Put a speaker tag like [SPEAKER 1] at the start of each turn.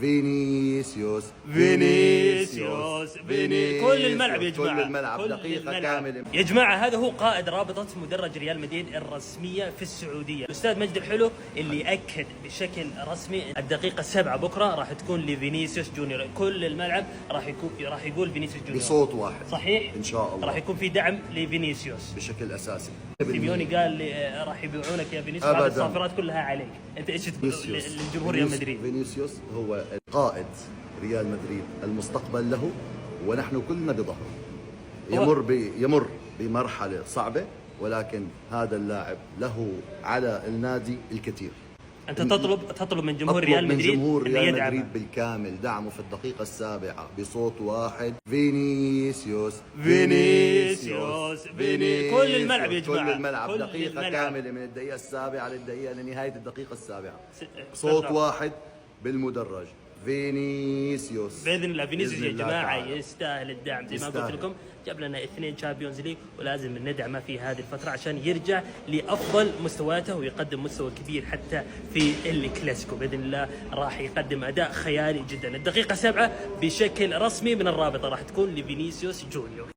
[SPEAKER 1] فينيسيوس
[SPEAKER 2] كل الملعب يا جماعة،
[SPEAKER 1] كل الملعب دقيقة كاملة
[SPEAKER 2] يا جماعة. هذا هو قائد رابطة مدرج ريال مدريد الرسمية في السعودية، الأستاذ مجد الحلو، اللي أكد بشكل رسمي الدقيقة 7 بكرة راح تكون لفينيسيوس جونيور. كل الملعب راح يقول فينيسيوس جونيور
[SPEAKER 1] بصوت واحد،
[SPEAKER 2] صحيح
[SPEAKER 1] إن شاء الله.
[SPEAKER 2] راح يكون في دعم لفينيسيوس
[SPEAKER 1] بشكل أساسي.
[SPEAKER 2] سيميوني قال لي راح يبيعونك يا فينيسيوس، هذه الصافرات كلها عليك. انت ايش تقول للجمهور ريال مدريد؟
[SPEAKER 1] فينيسيوس هو قائد ريال مدريد المستقبل له، ونحن كلنا بظهره. يمر بمرحلة صعبة، ولكن هذا اللاعب له على النادي الكثير.
[SPEAKER 2] انت تطلب من جمهور ريال مدريد
[SPEAKER 1] ان يدعمه بالكامل، دعمه في الدقيقة 7 بصوت واحد. فينيسيوس
[SPEAKER 2] كل الملعب يا جماعة،
[SPEAKER 1] كل الملعب دقيقة كاملة من الدقيقة 7 لنهاية الدقيقة 7 صوت واحد بالمدرج. فينيسيوس
[SPEAKER 2] باذن الله. فينيسيوس يا جماعه يستاهل الدعم زي ما قلت لكم. جاب لنا 2 تشامبيونز ليج، ولازم ندعمه في هذه الفتره عشان يرجع لافضل مستوياته ويقدم مستوى كبير حتى في الكلاسيكو. باذن الله راح يقدم اداء خيالي جدا. الدقيقه 7 بشكل رسمي من الرابطه راح تكون لفينيسيوس جونيور.